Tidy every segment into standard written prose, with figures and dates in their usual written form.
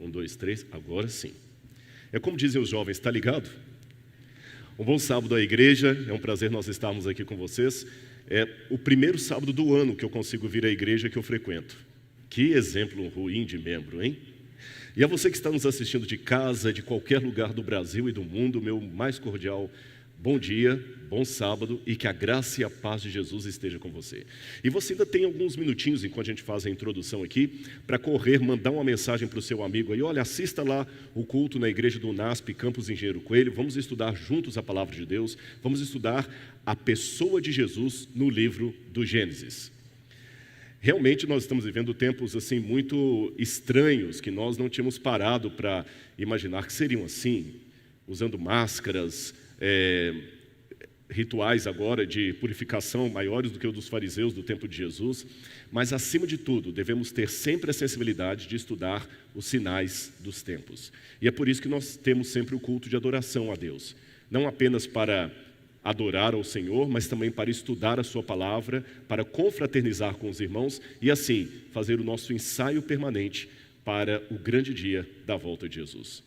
Um, dois, três, agora sim. É como dizem os jovens, está ligado? Um bom sábado à igreja, é um prazer nós estarmos aqui com vocês. É o primeiro sábado do ano que eu consigo vir à igreja que eu frequento. Que exemplo ruim de membro, hein? E a você que está nos assistindo de casa, de qualquer lugar do Brasil e do mundo, meu mais cordial bom dia, bom sábado e que a graça e a paz de Jesus esteja com você. E você ainda tem alguns minutinhos, enquanto a gente faz a introdução aqui, para correr, mandar uma mensagem para o seu amigo aí. Olha, assista lá o culto na igreja do NASP, Campos Engenheiro Coelho. Vamos estudar juntos a palavra de Deus. Vamos estudar a pessoa de Jesus no livro do Gênesis. Realmente nós estamos vivendo tempos assim muito estranhos, que nós não tínhamos parado para imaginar que seriam assim, usando máscaras, rituais agora de purificação maiores do que os dos fariseus do tempo de Jesus, mas acima de tudo devemos ter sempre a sensibilidade de estudar os sinais dos tempos. E é por isso que nós temos sempre o culto de adoração a Deus, não apenas para adorar ao Senhor, mas também para estudar a sua palavra, para confraternizar com os irmãos e assim fazer o nosso ensaio permanente para o grande dia da volta de Jesus.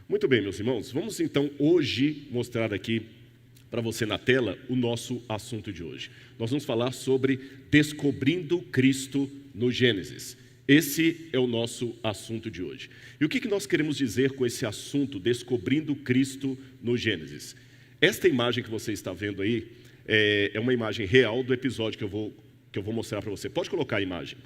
Muito bem, meus irmãos, vamos então hoje mostrar aqui para você na tela o nosso assunto de hoje. Nós vamos falar sobre descobrindo Cristo no Gênesis. Esse é o nosso assunto de hoje. E o que nós queremos dizer com esse assunto, descobrindo Cristo no Gênesis? Esta imagem que você está vendo aí é uma imagem real do episódio que eu vou mostrar para você. Pode colocar a imagem.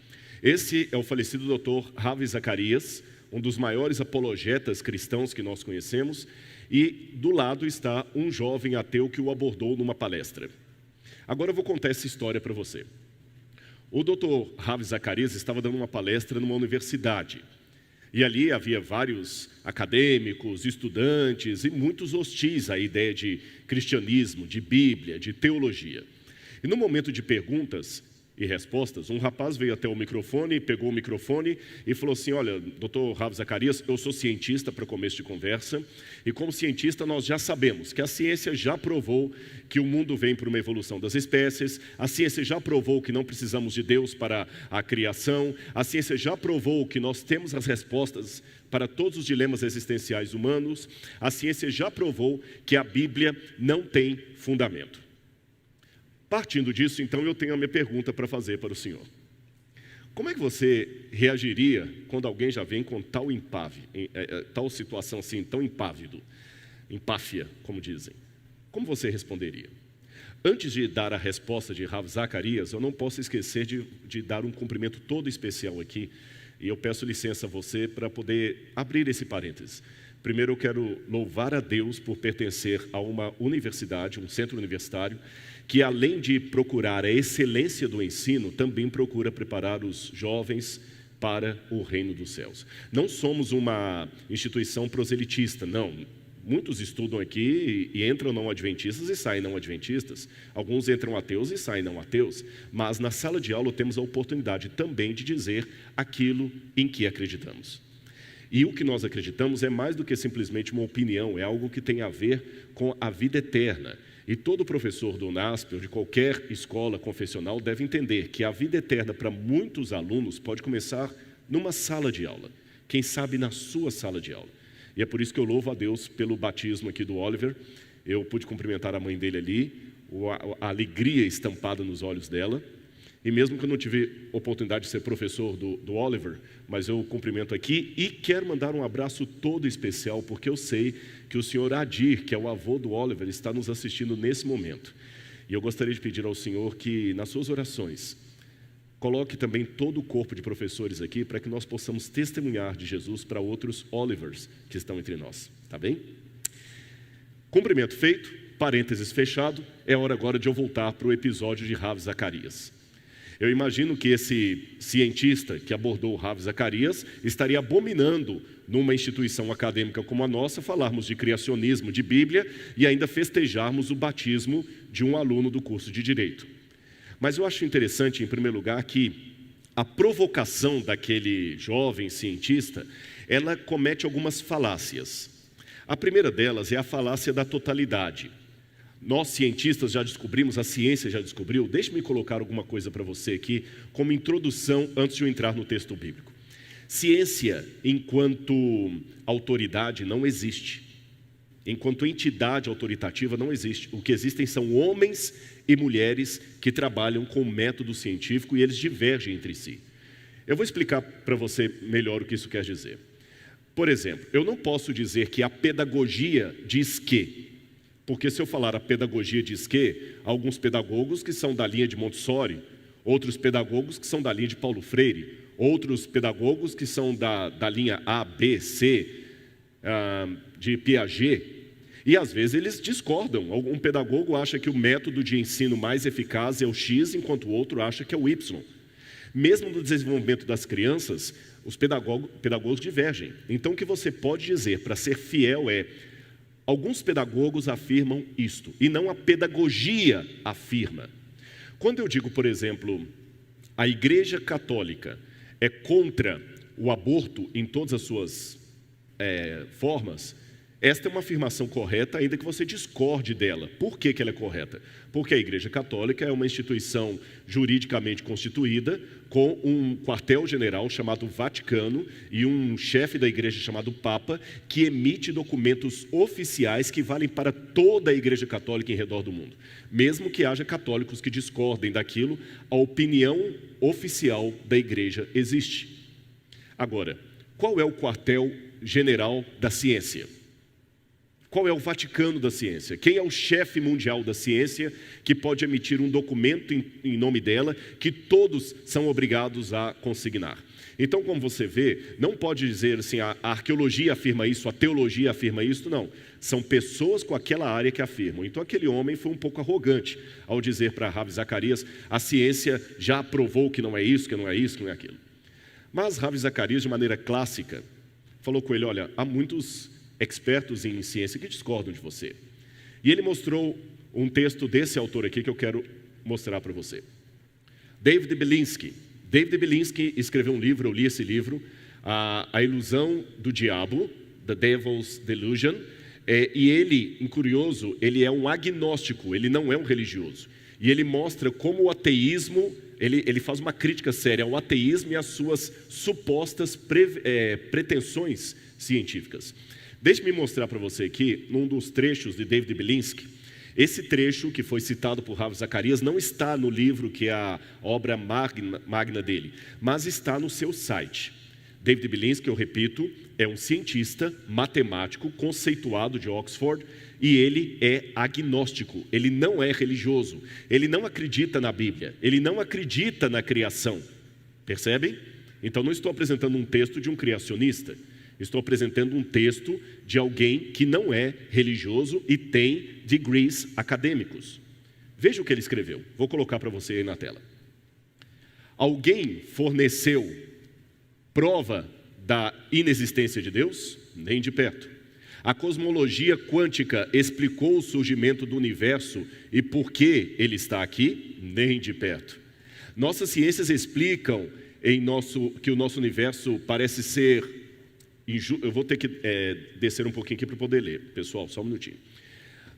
Esse é o falecido Dr. Ravi Zacarias, um dos maiores apologetas cristãos que nós conhecemos, e do lado está um jovem ateu que o abordou numa palestra. Agora eu vou contar essa história para você. O Dr. Ravi Zacarias estava dando uma palestra numa universidade, e ali havia vários acadêmicos, estudantes e muitos hostis à ideia de cristianismo, de Bíblia, de teologia. E no momento de perguntas e respostas, um rapaz veio até o microfone, pegou o microfone e falou assim: olha, doutor Ravi Zacarias, eu sou cientista para começo de conversa, e como cientista nós já sabemos que a ciência já provou que o mundo vem por uma evolução das espécies, a ciência já provou que não precisamos de Deus para a criação, a ciência já provou que nós temos as respostas para todos os dilemas existenciais humanos, a ciência já provou que a Bíblia não tem fundamento. Partindo disso, então, eu tenho a minha pergunta para fazer para o senhor. Como é que você reagiria quando alguém já vem com tal situação assim, tão empáfia, como dizem? Como você responderia? Antes de dar a resposta de Ravi Zacarias, eu não posso esquecer de dar um cumprimento todo especial aqui, e eu peço licença a você para poder abrir esse parênteses. Primeiro eu quero louvar a Deus por pertencer a uma universidade, um centro universitário, que além de procurar a excelência do ensino, também procura preparar os jovens para o reino dos céus. Não somos uma instituição proselitista, não. Muitos estudam aqui e entram não adventistas e saem não adventistas. Alguns entram ateus e saem não ateus. Mas na sala de aula temos a oportunidade também de dizer aquilo em que acreditamos. E o que nós acreditamos é mais do que simplesmente uma opinião, é algo que tem a ver com a vida eterna. E todo professor do NASP ou de qualquer escola confessional deve entender que a vida eterna para muitos alunos pode começar numa sala de aula, quem sabe na sua sala de aula. E é por isso que eu louvo a Deus pelo batismo aqui do Oliver. Eu pude cumprimentar a mãe dele ali, a alegria estampada nos olhos dela. E mesmo que eu não tive oportunidade de ser professor do Oliver, mas eu cumprimento aqui e quero mandar um abraço todo especial, porque eu sei que o senhor Adir, que é o avô do Oliver, está nos assistindo nesse momento. E eu gostaria de pedir ao senhor que, nas suas orações, coloque também todo o corpo de professores aqui, para que nós possamos testemunhar de Jesus para outros Olivers que estão entre nós, tá bem? Cumprimento feito, parênteses fechado, é hora agora de eu voltar para o episódio de Ravi Zacarias. Eu imagino que esse cientista que abordou o Ravi Zacarias estaria abominando numa instituição acadêmica como a nossa falarmos de criacionismo, de Bíblia e ainda festejarmos o batismo de um aluno do curso de Direito. Mas eu acho interessante, em primeiro lugar, que a provocação daquele jovem cientista, ela comete algumas falácias. A primeira delas é a falácia da totalidade. Nós, cientistas, já descobrimos, a ciência já descobriu. Deixe-me colocar alguma coisa para você aqui, como introdução, antes de eu entrar no texto bíblico. Ciência, enquanto autoridade, não existe. Enquanto entidade autoritativa, não existe. O que existem são homens e mulheres que trabalham com método científico e eles divergem entre si. Eu vou explicar para você melhor o que isso quer dizer. Por exemplo, eu não posso dizer que a pedagogia diz que, porque se eu falar a pedagogia diz que, há alguns pedagogos que são da linha de Montessori, outros pedagogos que são da linha de Paulo Freire, outros pedagogos que são da linha A, B, C, de Piaget, e às vezes eles discordam. Um pedagogo acha que o método de ensino mais eficaz é o X, enquanto o outro acha que é o Y. Mesmo no desenvolvimento das crianças, os pedagogos divergem. Então o que você pode dizer para ser fiel é: alguns pedagogos afirmam isto, e não a pedagogia afirma. Quando eu digo, por exemplo, a Igreja Católica é contra o aborto em todas as suas formas, esta é uma afirmação correta, ainda que você discorde dela. Por que ela é correta? Porque a Igreja Católica é uma instituição juridicamente constituída, com um quartel-general chamado Vaticano e um chefe da Igreja chamado Papa, que emite documentos oficiais que valem para toda a Igreja Católica em redor do mundo. Mesmo que haja católicos que discordem daquilo, a opinião oficial da Igreja existe. Agora, qual é o quartel-general da ciência? Qual é o Vaticano da ciência? Quem é o chefe mundial da ciência que pode emitir um documento em nome dela que todos são obrigados a consignar? Então, como você vê, não pode dizer assim, a arqueologia afirma isso, a teologia afirma isso, não. São pessoas com aquela área que afirmam. Então, aquele homem foi um pouco arrogante ao dizer para Ravi Zacarias: a ciência já provou que não é isso, que não é isso, que não é aquilo. Mas Ravi Zacarias, de maneira clássica, falou com ele: olha, há muitos expertos em ciência que discordam de você. E ele mostrou um texto desse autor aqui que eu quero mostrar para você. David Belinsky. David Belinsky escreveu um livro, eu li esse livro, A Ilusão do Diabo, The Devil's Delusion, e ele, curioso, ele é um agnóstico, ele não é um religioso. E ele mostra como o ateísmo, ele faz uma crítica séria ao ateísmo e às suas supostas pretensões científicas. Deixe-me mostrar para você aqui, num dos trechos de David Belinsky. Esse trecho que foi citado por Ravi Zacarias não está no livro que é a obra magna dele, mas está no seu site. David Belinsky, eu repito, é um cientista matemático conceituado de Oxford e ele é agnóstico, ele não é religioso, ele não acredita na Bíblia, ele não acredita na criação. Percebem? Então não estou apresentando um texto de um criacionista. Estou apresentando um texto de alguém que não é religioso e tem degrees acadêmicos. Veja o que ele escreveu. Vou colocar para você aí na tela. Alguém forneceu prova da inexistência de Deus? Nem de perto. A cosmologia quântica explicou o surgimento do universo e por que ele está aqui? Nem de perto. Nossas ciências explicam que o nosso universo parece ser... Eu vou ter que descer um pouquinho aqui para poder ler. Pessoal, só um minutinho.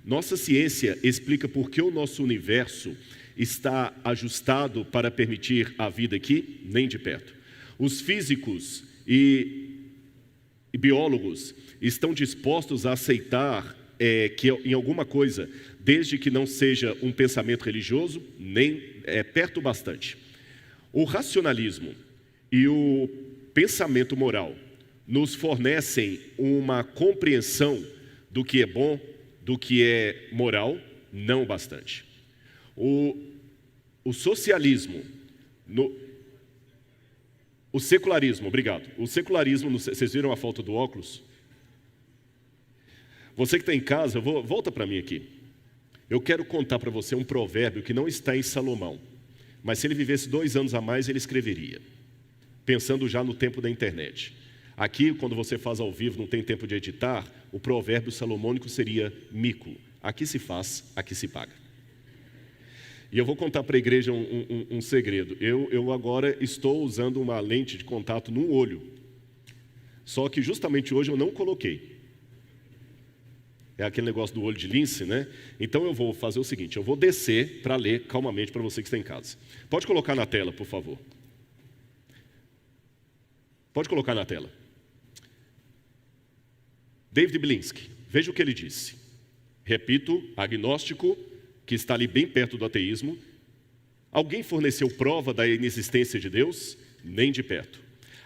Nossa ciência explica por que o nosso universo está ajustado para permitir a vida aqui? Nem de perto. Os físicos e biólogos estão dispostos a aceitar que em alguma coisa, desde que não seja um pensamento religioso, nem perto bastante. O racionalismo e o pensamento moral nos fornecem uma compreensão do que é bom, do que é moral, não bastante. O socialismo, o secularismo, obrigado. O secularismo, vocês viram a falta do óculos? Você que está em casa, volta para mim aqui. Eu quero contar para você um provérbio que não está em Salomão, mas se ele vivesse 2 anos a mais, ele escreveria, pensando já no tempo da internet. Aqui, quando você faz ao vivo, não tem tempo de editar, o provérbio salomônico seria mico. Aqui se faz, aqui se paga. E eu vou contar para a igreja um segredo. Eu agora estou usando uma lente de contato num olho. Só que justamente hoje eu não coloquei. É aquele negócio do olho de lince, né? Então eu vou fazer o seguinte, eu vou descer para ler calmamente para você que está em casa. Pode colocar na tela, por favor. Pode colocar na tela. David Belinsky, veja o que ele disse. Repito, agnóstico, que está ali bem perto do ateísmo. Alguém forneceu prova da inexistência de Deus? Nem de perto.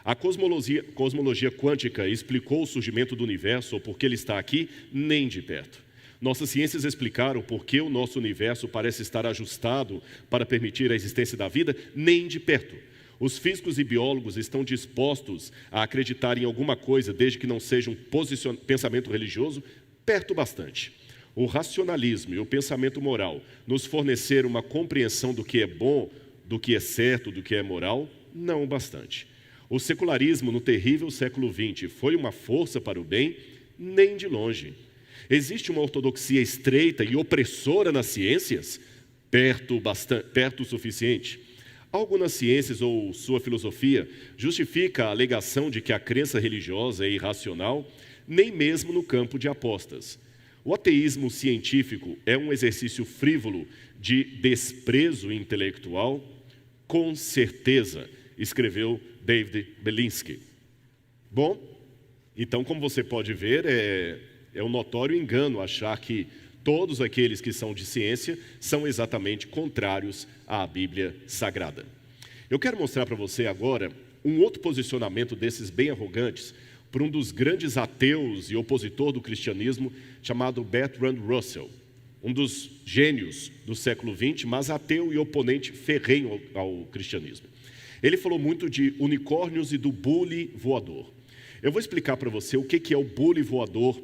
A cosmologia quântica explicou o surgimento do universo ou por que ele está aqui? Nem de perto. Nossas ciências explicaram por que o nosso universo parece estar ajustado para permitir a existência da vida? Nem de perto. Os físicos e biólogos estão dispostos a acreditar em alguma coisa, desde que não seja um pensamento religioso? Perto bastante. O racionalismo e o pensamento moral nos forneceram uma compreensão do que é bom, do que é certo, do que é moral? Não bastante. O secularismo no terrível século XX foi uma força para o bem? Nem de longe. Existe uma ortodoxia estreita e opressora nas ciências? Perto o suficiente. Algo nas ciências ou sua filosofia justifica a alegação de que a crença religiosa é irracional? Nem mesmo no campo de apostas. O ateísmo científico é um exercício frívolo de desprezo intelectual? Com certeza, escreveu David Belinsky. Bom, então, como você pode ver, é um notório engano achar que todos aqueles que são de ciência são exatamente contrários à Bíblia Sagrada. Eu quero mostrar para você agora um outro posicionamento desses bem arrogantes por um dos grandes ateus e opositor do cristianismo, chamado Bertrand Russell, um dos gênios do século XX, mas ateu e oponente ferrenho ao cristianismo. Ele falou muito de unicórnios e do bule voador. Eu vou explicar para você o que é o bule voador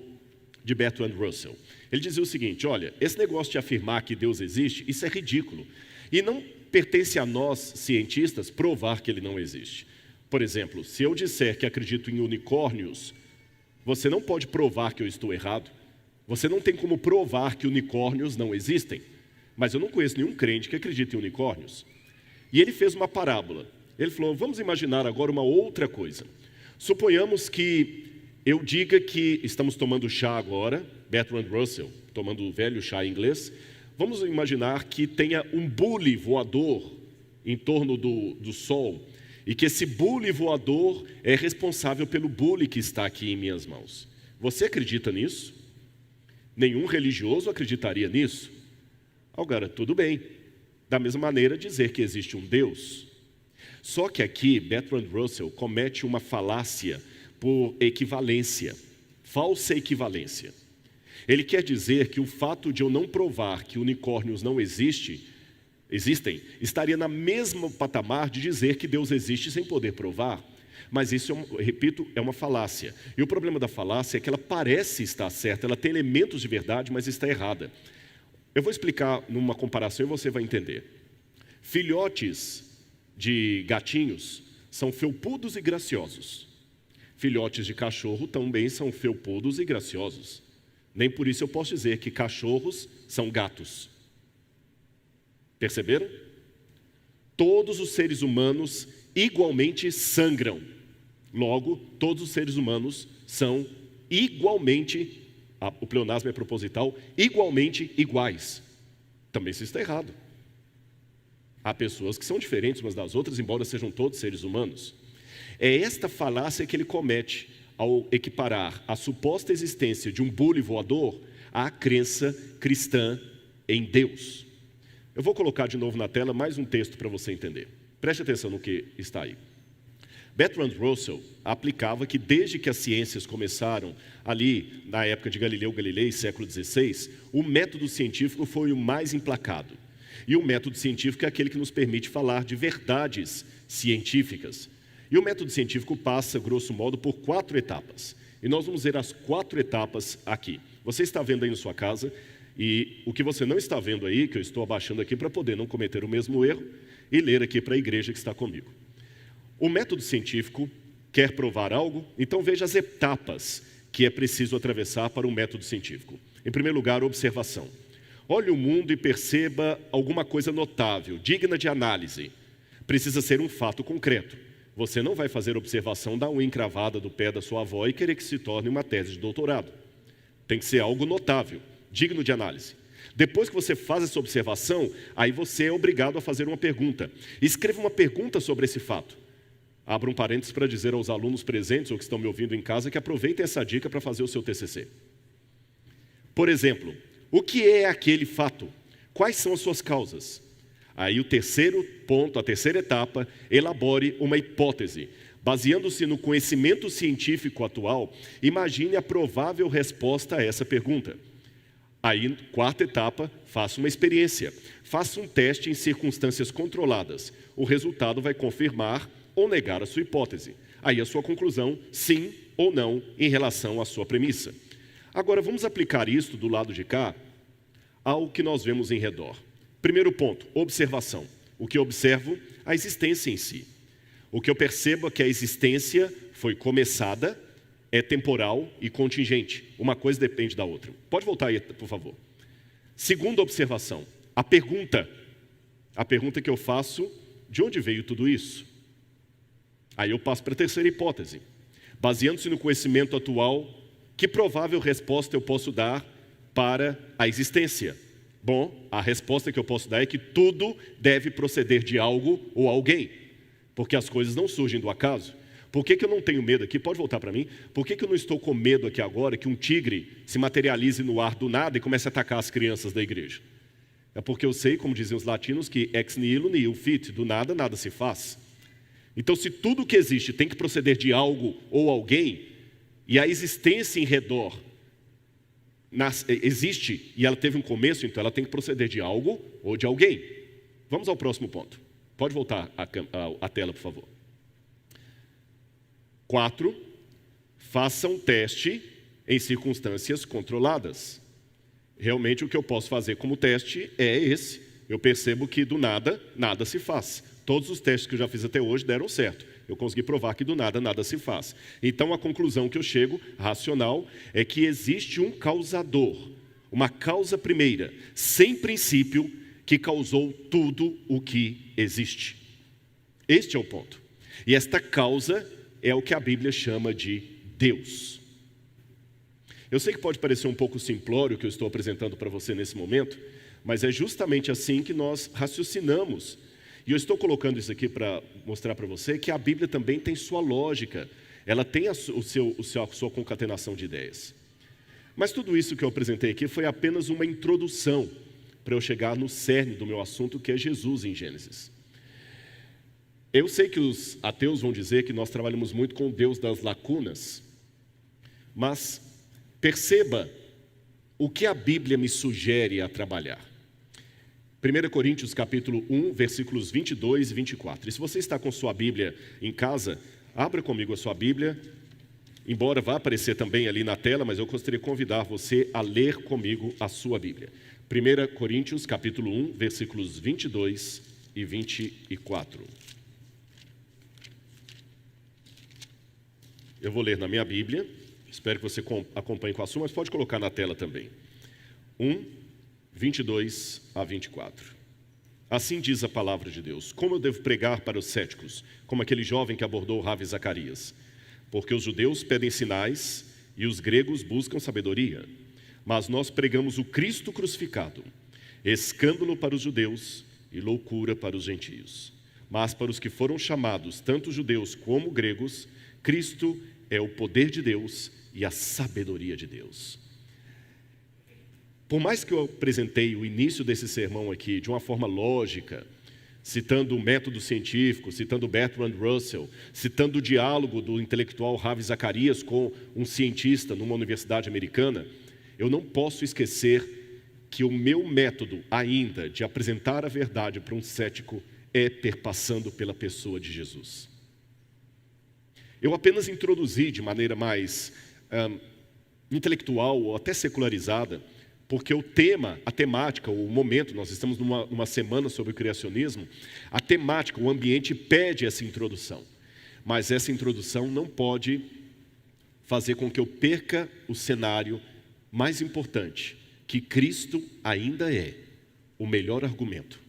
de Bertrand Russell. Ele dizia o seguinte: olha, esse negócio de afirmar que Deus existe, isso é ridículo. E não pertence a nós, cientistas, provar que ele não existe. Por exemplo, se eu disser que acredito em unicórnios, você não pode provar que eu estou errado. Você não tem como provar que unicórnios não existem. Mas eu não conheço nenhum crente que acredita em unicórnios. E ele fez uma parábola. Ele falou: vamos imaginar agora uma outra coisa. Suponhamos que eu diga que estamos tomando chá agora, Bertrand Russell, tomando o velho chá inglês. Vamos imaginar que tenha um bule voador em torno do Sol, e que esse bule voador é responsável pelo bule que está aqui em minhas mãos. Você acredita nisso? Nenhum religioso acreditaria nisso? Agora, tudo bem. Da mesma maneira, dizer que existe um Deus. Só que aqui, Bertrand Russell comete uma falácia por equivalência, falsa equivalência. Ele quer dizer que o fato de eu não provar que unicórnios não existem, estaria na mesma patamar de dizer que Deus existe sem poder provar. Mas isso, repito, é uma falácia. E o problema da falácia é que ela parece estar certa, ela tem elementos de verdade, mas está errada. Eu vou explicar numa comparação e você vai entender. Filhotes de gatinhos são felpudos e graciosos. Filhotes de cachorro também são felpudos e graciosos. Nem por isso eu posso dizer que cachorros são gatos. Perceberam? Todos os seres humanos igualmente sangram. Logo, todos os seres humanos são igualmente, o pleonasmo é proposital, igualmente iguais. Também isso está errado. Há pessoas que são diferentes umas das outras, embora sejam todos seres humanos. É esta falácia que ele comete ao equiparar a suposta existência de um bule voador à crença cristã em Deus. Eu vou colocar de novo na tela mais um texto para você entender. Preste atenção no que está aí. Bertrand Russell aplicava que desde que as ciências começaram ali na época de Galileu Galilei, século XVI, o método científico foi o mais implacado. E o método científico é aquele que nos permite falar de verdades científicas. E o método científico passa, grosso modo, por 4 etapas. E nós vamos ver as 4 etapas aqui. Você está vendo aí na sua casa, e o que você não está vendo aí, que eu estou abaixando aqui para poder não cometer o mesmo erro, e ler aqui para a igreja que está comigo. O método científico quer provar algo, então veja as etapas que é preciso atravessar para um método científico. Em primeiro lugar, observação. Olhe o mundo e perceba alguma coisa notável, digna de análise. Precisa ser um fato concreto. Você não vai fazer observação da unha encravada do pé da sua avó e querer que se torne uma tese de doutorado. Tem que ser algo notável, digno de análise. Depois que você faz essa observação, aí você é obrigado a fazer uma pergunta. Escreva uma pergunta sobre esse fato. Abro um parênteses para dizer aos alunos presentes ou que estão me ouvindo em casa que aproveitem essa dica para fazer o seu TCC. Por exemplo, o que é aquele fato? Quais são as suas causas? Aí o terceiro ponto, a terceira etapa, elabore uma hipótese. Baseando-se no conhecimento científico atual, imagine a provável resposta a essa pergunta. Aí, quarta etapa, faça uma experiência. Faça um teste em circunstâncias controladas. O resultado vai confirmar ou negar a sua hipótese. Aí a sua conclusão, sim ou não, em relação à sua premissa. Agora, vamos aplicar isto do lado de cá ao que nós vemos em redor. Primeiro ponto, observação. O que eu observo? A existência em si. O que eu percebo é que a existência foi começada, é temporal e contingente. Uma coisa depende da outra. Pode voltar aí, por favor. Segunda observação, a pergunta. A pergunta que eu faço, de onde veio tudo isso? Aí eu passo para a terceira hipótese. Baseando-se no conhecimento atual, que provável resposta eu posso dar para a existência? Bom, a resposta que eu posso dar é que tudo deve proceder de algo ou alguém, porque as coisas não surgem do acaso. Por que eu não tenho medo aqui? Pode voltar para mim. Por que eu não estou com medo aqui agora que um tigre se materialize no ar do nada e comece a atacar as crianças da igreja? É porque eu sei, como diziam os latinos, que ex nihilo nihil fit, do nada, nada se faz. Então, se tudo que existe tem que proceder de algo ou alguém, e a existência em redor existe e ela teve um começo, então ela tem que proceder de algo ou de alguém. Vamos ao próximo ponto. Pode voltar a tela, por favor. 4. Faça um teste em circunstâncias controladas. Realmente o que eu posso fazer como teste é esse. Eu percebo que do nada, nada se faz. Todos os testes que eu já fiz até hoje deram certo. Eu consegui provar que do nada, nada se faz. Então a conclusão que eu chego, racional, é que existe um causador, uma causa primeira, sem princípio, que causou tudo o que existe. Este é o ponto. E esta causa é o que a Bíblia chama de Deus. Eu sei que pode parecer um pouco simplório o que eu estou apresentando para você nesse momento, mas é justamente assim que nós raciocinamos. E eu estou colocando isso aqui para mostrar para você que a Bíblia também tem sua lógica, ela tem a sua concatenação de ideias. Mas tudo isso que eu apresentei aqui foi apenas uma introdução para eu chegar no cerne do meu assunto, que é Jesus em Gênesis. Eu sei que os ateus vão dizer que nós trabalhamos muito com o Deus das lacunas, mas perceba o que a Bíblia me sugere a trabalhar. 1 Coríntios capítulo 1, versículos 22 e 24. E se você está com sua Bíblia em casa, abra comigo a sua Bíblia, embora vá aparecer também ali na tela, mas eu gostaria de convidar você a ler comigo a sua Bíblia. 1 Coríntios capítulo 1, versículos 22 e 24. Eu vou ler na minha Bíblia, espero que você acompanhe com a sua, mas pode colocar na tela também. 22 a 24. Assim diz a palavra de Deus: como eu devo pregar para os céticos, como aquele jovem que abordou o Ravi Zacarias? Porque os judeus pedem sinais e os gregos buscam sabedoria. Mas nós pregamos o Cristo crucificado, escândalo para os judeus e loucura para os gentios. Mas para os que foram chamados, tanto judeus como gregos, Cristo é o poder de Deus e a sabedoria de Deus. Por mais que eu apresentei o início desse sermão aqui de uma forma lógica, citando o método científico, citando Bertrand Russell, citando o diálogo do intelectual Ravi Zacarias com um cientista numa universidade americana, eu não posso esquecer que o meu método ainda de apresentar a verdade para um cético é perpassando pela pessoa de Jesus. Eu apenas introduzi de maneira mais intelectual ou até secularizada, porque o tema, a temática, o momento, nós estamos numa semana sobre o criacionismo, a temática, o ambiente pede essa introdução. Mas essa introdução não pode fazer com que eu perca o cenário mais importante, que Cristo ainda é o melhor argumento,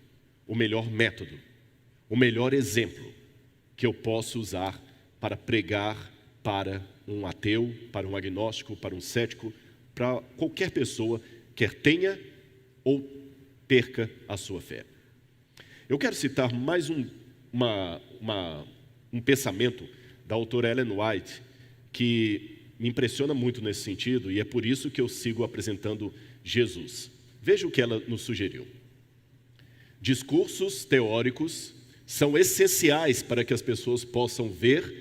o melhor método, o melhor exemplo que eu posso usar para pregar para um ateu, para um agnóstico, para um cético, para qualquer pessoa, quer tenha ou perca a sua fé. Eu quero citar mais um um pensamento da autora Ellen White que me impressiona muito nesse sentido, e é por isso que eu sigo apresentando Jesus. Veja o que ela nos sugeriu. Discursos teóricos são essenciais para que as pessoas possam ver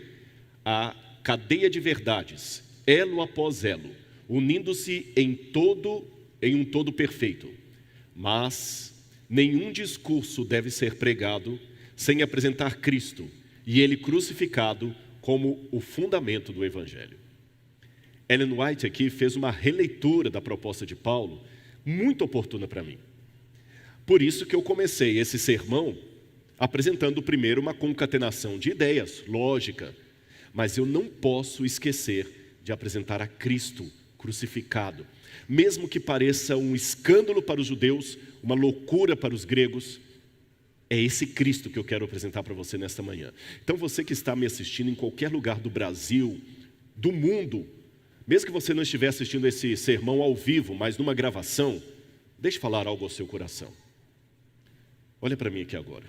a cadeia de verdades, elo após elo, unindo-se em um todo perfeito. Mas nenhum discurso deve ser pregado sem apresentar Cristo e Ele crucificado como o fundamento do Evangelho. Ellen White aqui fez uma releitura da proposta de Paulo, muito oportuna para mim. Por isso que eu comecei esse sermão apresentando primeiro uma concatenação de ideias, lógica, mas eu não posso esquecer de apresentar a Cristo crucificado. Mesmo que pareça um escândalo para os judeus, uma loucura para os gregos, é esse Cristo que eu quero apresentar para você nesta manhã. Então você que está me assistindo em qualquer lugar do Brasil, do mundo, mesmo que você não estiver assistindo esse sermão ao vivo, mas numa gravação, deixe falar algo ao seu coração. Olha para mim aqui agora.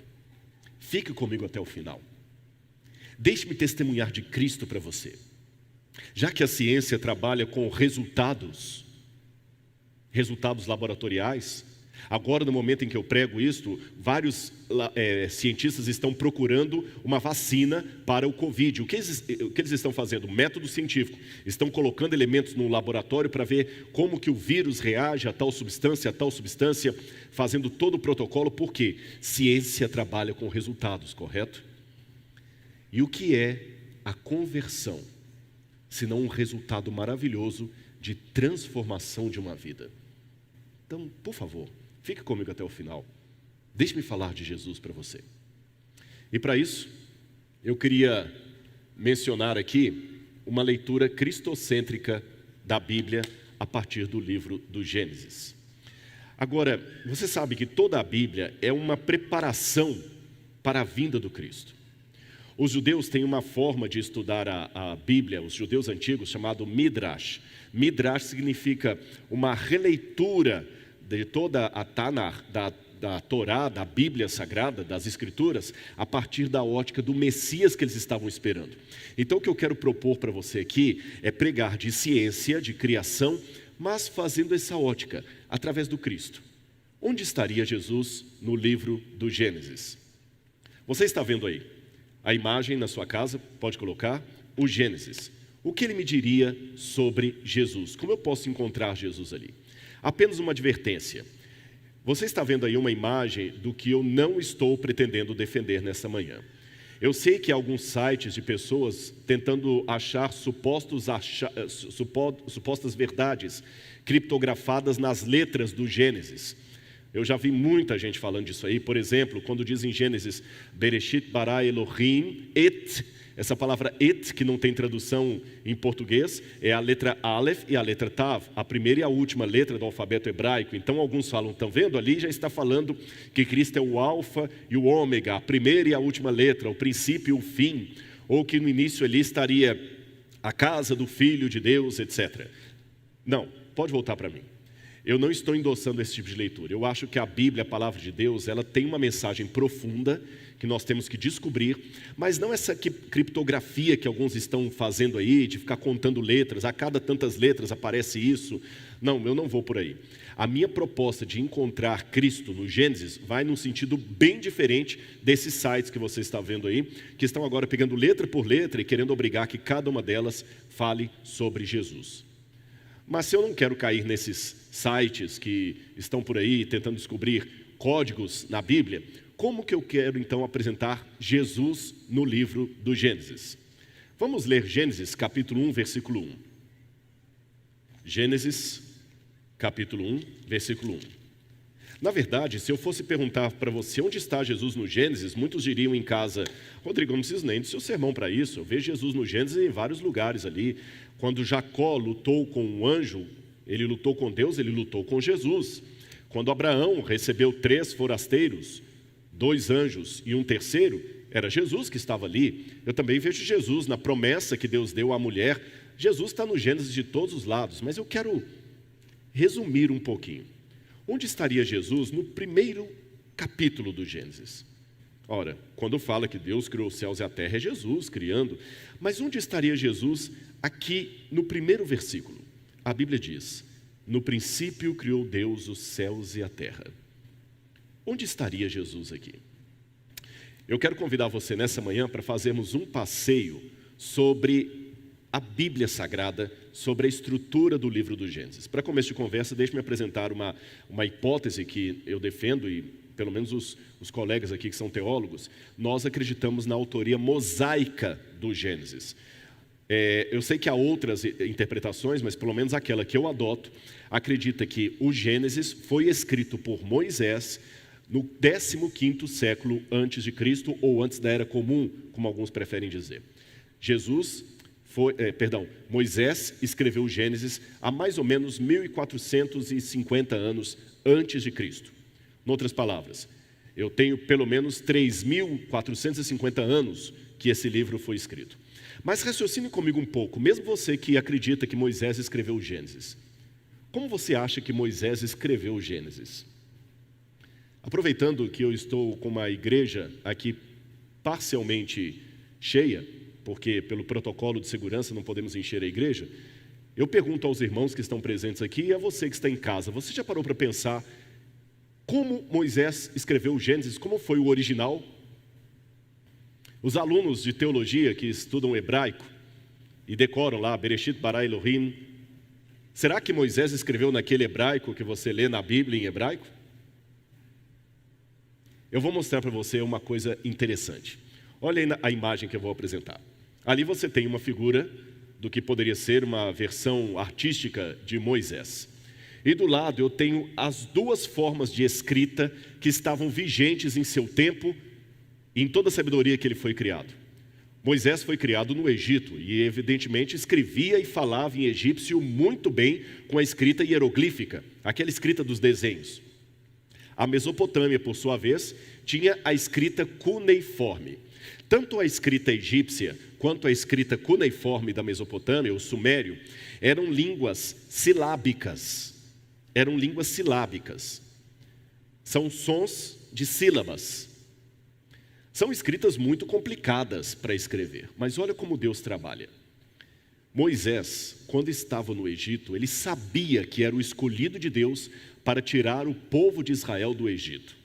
Fique comigo até o final. Deixe-me testemunhar de Cristo para você. Já que a ciência trabalha com resultados laboratoriais, agora no momento em que eu prego isto, vários cientistas estão procurando uma vacina para o Covid. O que eles estão fazendo? Método científico. Estão colocando elementos no laboratório para ver como que o vírus reage a tal substância, fazendo todo o protocolo, porque ciência trabalha com resultados, correto? E o que é a conversão, senão um resultado maravilhoso de transformação de uma vida? Então, por favor, fique comigo até o final. Deixe-me falar de Jesus para você. E para isso, eu queria mencionar aqui uma leitura cristocêntrica da Bíblia a partir do livro do Gênesis. Agora, você sabe que toda a Bíblia é uma preparação para a vinda do Cristo. Os judeus têm uma forma de estudar a Bíblia, os judeus antigos, chamado Midrash. Midrash significa uma releitura de toda a Tanakh, da Torá, da Bíblia Sagrada, das Escrituras, a partir da ótica do Messias que eles estavam esperando. Então o que eu quero propor para você aqui é pregar de ciência, de criação, mas fazendo essa ótica, através do Cristo. Onde estaria Jesus no livro do Gênesis? Você está vendo aí a imagem na sua casa, pode colocar, o Gênesis. O que ele me diria sobre Jesus? Como eu posso encontrar Jesus ali? Apenas uma advertência. Você está vendo aí uma imagem do que eu não estou pretendendo defender nessa manhã. Eu sei que há alguns sites de pessoas tentando achar supostas verdades criptografadas nas letras do Gênesis. Eu já vi muita gente falando disso aí. Por exemplo, quando diz em Gênesis, Bereshit bara Elohim et, essa palavra et, que não tem tradução em português, é a letra Aleph e a letra Tav, a primeira e a última letra do alfabeto hebraico. Então alguns falam, estão vendo? Ali já está falando que Cristo é o alfa e o ômega, a primeira e a última letra, o princípio e o fim, ou que no início ali estaria a casa do Filho de Deus, etc. Não, pode voltar para mim. Eu não estou endossando esse tipo de leitura. Eu acho que a Bíblia, a palavra de Deus, ela tem uma mensagem profunda que nós temos que descobrir, mas não essa criptografia que alguns estão fazendo aí, de ficar contando letras, a cada tantas letras aparece isso. Não, eu não vou por aí. A minha proposta de encontrar Cristo no Gênesis vai num sentido bem diferente desses sites que você está vendo aí, que estão agora pegando letra por letra e querendo obrigar que cada uma delas fale sobre Jesus. Mas se eu não quero cair nesses sites que estão por aí tentando descobrir códigos na Bíblia, como que eu quero então apresentar Jesus no livro do Gênesis? Vamos ler Gênesis capítulo 1, versículo 1. Gênesis capítulo 1, versículo 1. Na verdade, se eu fosse perguntar para você onde está Jesus no Gênesis, muitos diriam em casa, Rodrigo, eu não preciso nem do seu sermão para isso, eu vejo Jesus no Gênesis em vários lugares ali. Quando Jacó lutou com um anjo, ele lutou com Deus, ele lutou com Jesus. Quando Abraão recebeu 3 forasteiros, 2 anjos e um terceiro, era Jesus que estava ali. Eu também vejo Jesus na promessa que Deus deu à mulher. Jesus está no Gênesis de todos os lados, mas eu quero resumir um pouquinho. Onde estaria Jesus no primeiro capítulo do Gênesis? Ora, quando fala que Deus criou os céus e a terra, é Jesus criando. Mas onde estaria Jesus aqui no primeiro versículo? A Bíblia diz: no princípio criou Deus os céus e a terra. Onde estaria Jesus aqui? Eu quero convidar você nessa manhã para fazermos um passeio sobre a Bíblia Sagrada, sobre a estrutura do livro do Gênesis. Para começo de conversa, deixe-me apresentar uma hipótese que eu defendo, e pelo menos os colegas aqui que são teólogos, nós acreditamos na autoria mosaica do Gênesis. Eu sei que há outras interpretações, mas pelo menos aquela que eu adoto, acredita que o Gênesis foi escrito por Moisés no 15º século antes de Cristo, ou antes da Era Comum, como alguns preferem dizer. Moisés escreveu o Gênesis há mais ou menos 1450 anos antes de Cristo. Em outras palavras, eu tenho pelo menos 3.450 anos que esse livro foi escrito. Mas raciocine comigo um pouco, mesmo você que acredita que Moisés escreveu o Gênesis. Como você acha que Moisés escreveu o Gênesis? Aproveitando que eu estou com uma igreja aqui parcialmente cheia, porque pelo protocolo de segurança não podemos encher a igreja, eu pergunto aos irmãos que estão presentes aqui e a você que está em casa, você já parou para pensar como Moisés escreveu o Gênesis, como foi o original? Os alunos de teologia que estudam hebraico e decoram lá, Bereshit bara Elohim, será que Moisés escreveu naquele hebraico que você lê na Bíblia em hebraico? Eu vou mostrar para você uma coisa interessante. Olha aí a imagem que eu vou apresentar. Ali você tem uma figura do que poderia ser uma versão artística de Moisés. E do lado eu tenho as duas formas de escrita que estavam vigentes em seu tempo e em toda a sabedoria que ele foi criado. Moisés foi criado no Egito e evidentemente escrevia e falava em egípcio muito bem com a escrita hieroglífica, aquela escrita dos desenhos. A Mesopotâmia, por sua vez, tinha a escrita cuneiforme. Tanto a escrita egípcia quanto a escrita cuneiforme da Mesopotâmia, o sumério, eram línguas silábicas. São sons de sílabas. São escritas muito complicadas para escrever, mas olha como Deus trabalha. Moisés, quando estava no Egito, ele sabia que era o escolhido de Deus para tirar o povo de Israel do Egito.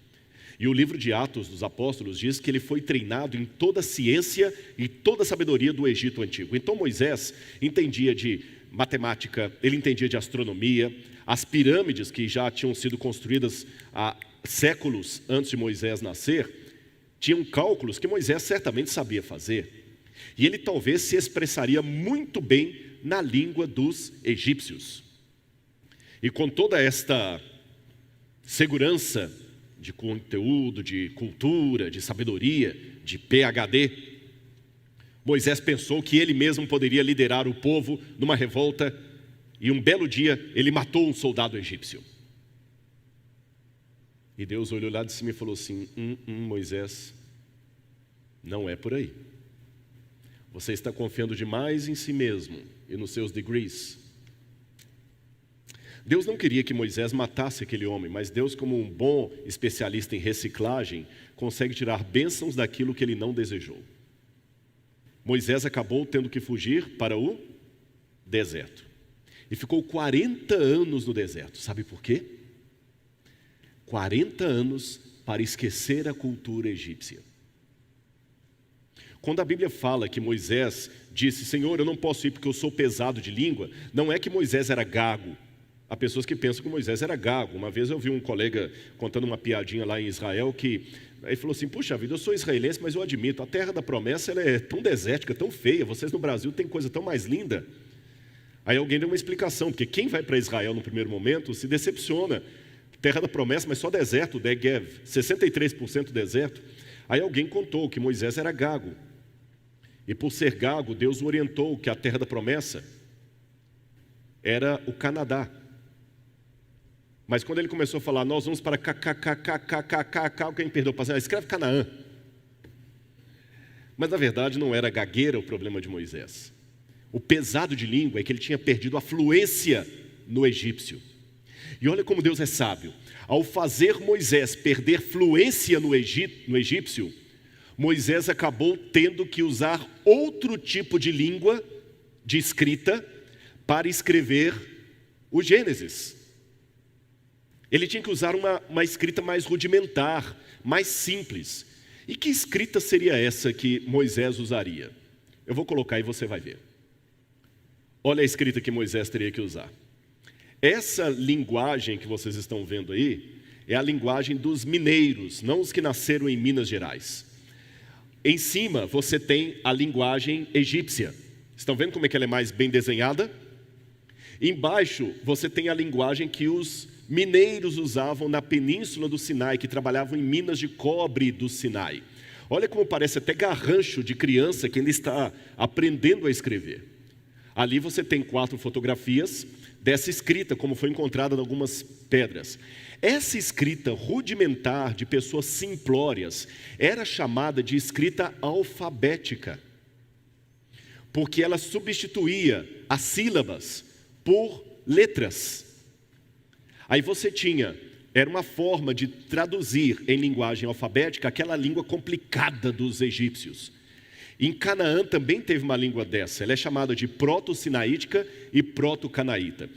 E o livro de Atos dos Apóstolos diz que ele foi treinado em toda a ciência e toda a sabedoria do Egito Antigo. Então Moisés entendia de matemática, ele entendia de astronomia, as pirâmides que já tinham sido construídas há séculos antes de Moisés nascer, tinham cálculos que Moisés certamente sabia fazer. E ele talvez se expressaria muito bem na língua dos egípcios. E com toda esta segurança de conteúdo, de cultura, de sabedoria, de PhD, Moisés pensou que ele mesmo poderia liderar o povo numa revolta e um belo dia ele matou um soldado egípcio. E Deus olhou lá de cima e falou assim: Moisés, não é por aí. Você está confiando demais em si mesmo e nos seus degrees. Deus não queria que Moisés matasse aquele homem, mas Deus, como um bom especialista em reciclagem, consegue tirar bênçãos daquilo que ele não desejou. Moisés acabou tendo que fugir para o deserto. E ficou 40 anos no deserto. Sabe por quê? 40 anos para esquecer a cultura egípcia. Quando a Bíblia fala que Moisés disse: Senhor, eu não posso ir porque eu sou pesado de língua, não é que Moisés era gago. Há pessoas que pensam que Moisés era gago. Uma vez eu vi um colega contando uma piadinha lá em Israel que ele falou assim: puxa vida, eu sou israelense, mas eu admito, a terra da promessa ela é tão desértica, tão feia, vocês no Brasil têm coisa tão mais linda. Aí alguém deu uma explicação, porque quem vai para Israel no primeiro momento se decepciona. Terra da promessa, mas só deserto, Negev, 63% deserto. Aí alguém contou que Moisés era gago. E por ser gago, Deus o orientou que a terra da promessa era o Canadá. Mas quando ele começou a falar, nós vamos para KKKKKKK, alguém perdeu o passo, escreve Canaã. Mas na verdade não era gagueira o problema de Moisés. O pesado de língua é que ele tinha perdido a fluência no egípcio. E olha como Deus é sábio. Ao fazer Moisés perder fluência no egípcio, Moisés acabou tendo que usar outro tipo de língua, de escrita, para escrever o Gênesis. Ele tinha que usar uma escrita mais rudimentar, mais simples. E que escrita seria essa que Moisés usaria? Eu vou colocar e você vai ver. Olha a escrita que Moisés teria que usar. Essa linguagem que vocês estão vendo aí é a linguagem dos mineiros, não os que nasceram em Minas Gerais. Em cima você tem a linguagem egípcia. Estão vendo como é que ela é mais bem desenhada? Embaixo você tem a linguagem que os mineiros usavam na península do Sinai, que trabalhavam em minas de cobre do Sinai. Olha como parece até garrancho de criança que ainda está aprendendo a escrever. Ali você tem 4 fotografias dessa escrita, como foi encontrada em algumas pedras. Essa escrita rudimentar de pessoas simplórias era chamada de escrita alfabética, porque ela substituía as sílabas por letras. Aí você tinha, era uma forma de traduzir em linguagem alfabética aquela língua complicada dos egípcios. Em Canaã também teve uma língua dessa, ela é chamada de proto-sinaítica e proto-cananita.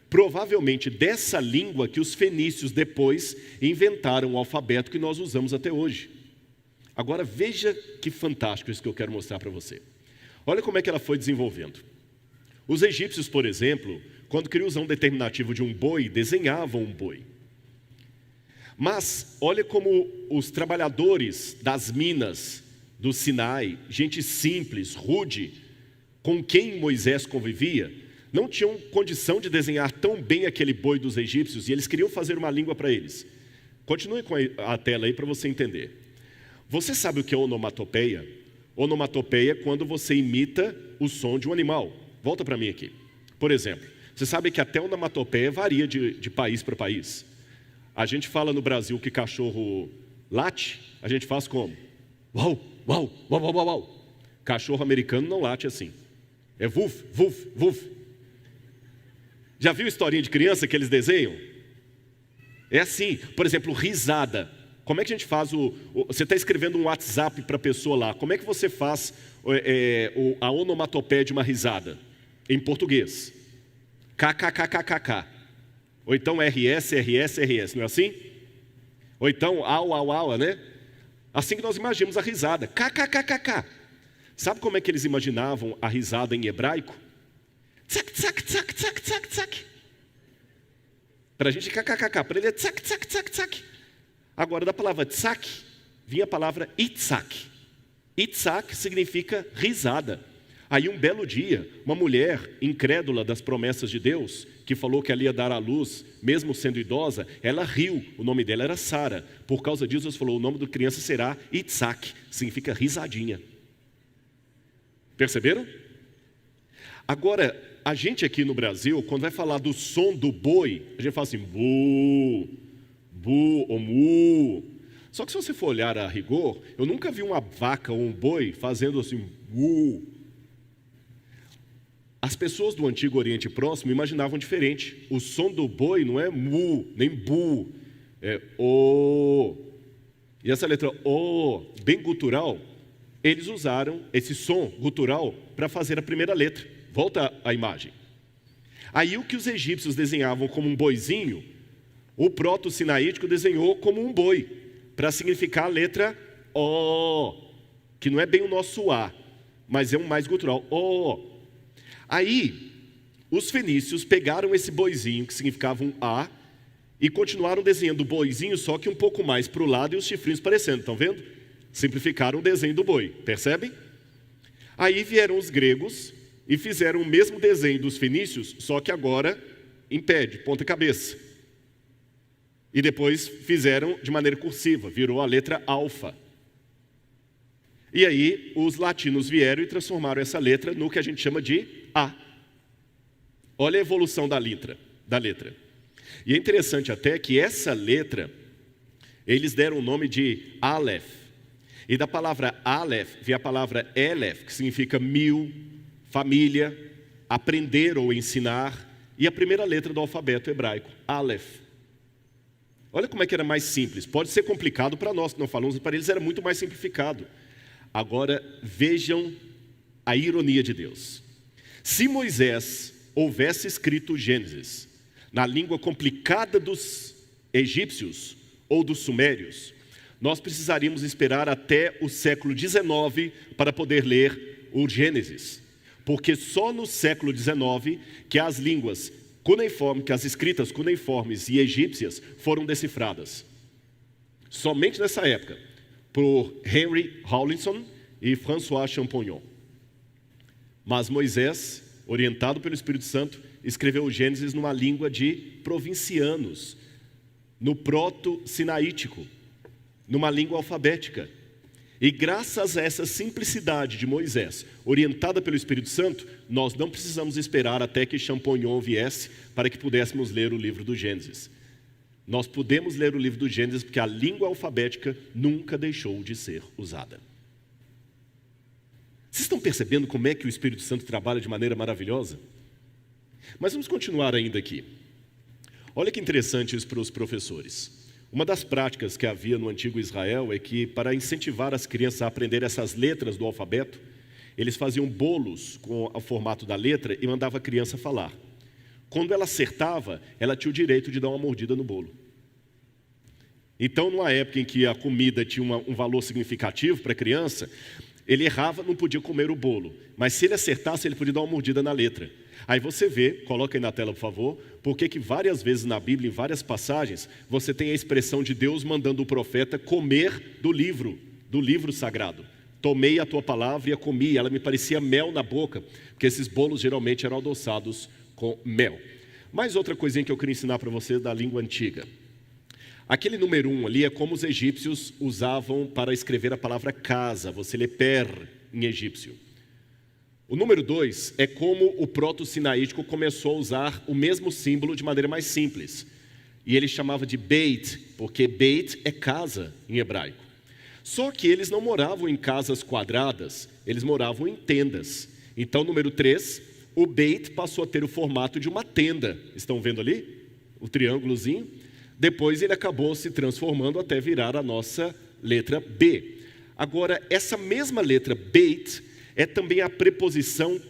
Provavelmente dessa língua que os fenícios depois inventaram o alfabeto que nós usamos até hoje. Agora veja que fantástico isso que eu quero mostrar para você. Olha como é que ela foi desenvolvendo. Os egípcios, por exemplo, quando queriam usar um determinativo de um boi, desenhavam um boi. Mas olha como os trabalhadores das minas do Sinai, gente simples, rude, com quem Moisés convivia, não tinham condição de desenhar tão bem aquele boi dos egípcios, e eles queriam fazer uma língua para eles. Continue com a tela aí para você entender. Você sabe o que é onomatopeia? Onomatopeia é quando você imita o som de um animal. Volta para mim aqui. Por exemplo, você sabe que até onomatopeia varia de país para país. A gente fala no Brasil que cachorro late, a gente faz como? Uau, uau, uau, uau, uau. Cachorro americano não late assim. É vuf, vuf, vuf. Já viu historinha de criança que eles desenham? É assim, por exemplo, risada. Como é que a gente faz você está escrevendo um WhatsApp para a pessoa lá, como é que você faz a onomatopeia de uma risada? Em português. KKKKKK. Ou então RS, RS, RS, não é assim? Ou então au, au, au, né? Assim que nós imaginamos a risada. KKKKK. Sabe como é que eles imaginavam a risada em hebraico? Tsak, tsak, tsak, tsak, tsak, tsak. Para a gente kkkk, para ele é tsak, tsak, tsak, tsak. Agora da palavra tsak, vinha a palavra itzak. Itzak significa risada. Aí um belo dia, uma mulher incrédula das promessas de Deus, que falou que ela ia dar à luz, mesmo sendo idosa, ela riu, o nome dela era Sara. Por causa disso, Deus falou, o nome da criança será Itzak, significa risadinha. Perceberam? Agora, a gente aqui no Brasil, quando vai falar do som do boi, a gente fala assim, bu, bu ou mu. Só que se você for olhar a rigor, eu nunca vi uma vaca ou um boi fazendo assim, bu. As pessoas do Antigo Oriente Próximo imaginavam diferente. O som do boi não é mu, nem bu, é o. E essa letra o, bem gutural, eles usaram esse som gutural para fazer a primeira letra. Volta a imagem. Aí o que os egípcios desenhavam como um boizinho, o proto-sinaítico desenhou como um boi, para significar a letra O, que não é bem o nosso A, mas é um mais gutural, O. Aí, os fenícios pegaram esse boizinho, que significava um A, e continuaram desenhando o boizinho, só que um pouco mais para o lado e os chifrinhos parecendo, estão vendo? Simplificaram o desenho do boi, percebem? Aí vieram os gregos e fizeram o mesmo desenho dos fenícios, só que agora em pé, de ponta cabeça. E depois fizeram de maneira cursiva, virou a letra alfa. E aí os latinos vieram e transformaram essa letra no que a gente chama de A. Olha a evolução da letra. E é interessante até que essa letra, eles deram o nome de Aleph. E da palavra Aleph, vem a palavra Elef, que significa 1000, família, aprender ou ensinar. E a primeira letra do alfabeto hebraico, Aleph. Olha como é que era mais simples. Pode ser complicado para nós que não falamos, para eles era muito mais simplificado. Agora, vejam a ironia de Deus. Se Moisés houvesse escrito o Gênesis na língua complicada dos egípcios ou dos sumérios, nós precisaríamos esperar até o século XIX para poder ler o Gênesis. Porque só no século XIX que as línguas cuneiformes, que as escritas cuneiformes e egípcias foram decifradas. Somente nessa época, por Henry Rawlinson e François Champollion. Mas Moisés, orientado pelo Espírito Santo, escreveu o Gênesis numa língua de provincianos, no proto-sinaítico, numa língua alfabética. E graças a essa simplicidade de Moisés, orientada pelo Espírito Santo, nós não precisamos esperar até que Champollion viesse para que pudéssemos ler o livro do Gênesis. Nós podemos ler o livro do Gênesis porque a língua alfabética nunca deixou de ser usada. Vocês estão percebendo como é que o Espírito Santo trabalha de maneira maravilhosa? Mas vamos continuar ainda aqui. Olha que interessante isso para os professores. Uma das práticas que havia no antigo Israel é que, para incentivar as crianças a aprender essas letras do alfabeto, eles faziam bolos com o formato da letra e mandavam a criança falar. Quando ela acertava, ela tinha o direito de dar uma mordida no bolo. Então, numa época em que a comida tinha um valor significativo para a criança, ele errava, não podia comer o bolo. Mas se ele acertasse, ele podia dar uma mordida na letra. Aí você vê, coloca aí na tela, por favor, porque que várias vezes na Bíblia, em várias passagens, você tem a expressão de Deus mandando o profeta comer do livro sagrado. Tomei a tua palavra e a comi, ela me parecia mel na boca, porque esses bolos geralmente eram adoçados com mel. Mais outra coisinha que eu queria ensinar para você da língua antiga. Aquele número 1 ali é como os egípcios usavam para escrever a palavra casa, você lê per em egípcio. O número 2 é como o proto-sinaítico começou a usar o mesmo símbolo de maneira mais simples. E ele chamava de Beit, porque Beit é casa em hebraico. Só que eles não moravam em casas quadradas, eles moravam em tendas. Então, número 3, o Beit passou a ter o formato de uma tenda. Estão vendo ali? O triângulozinho. Depois ele acabou se transformando até virar a nossa letra B. Agora, essa mesma letra Beit é também a preposição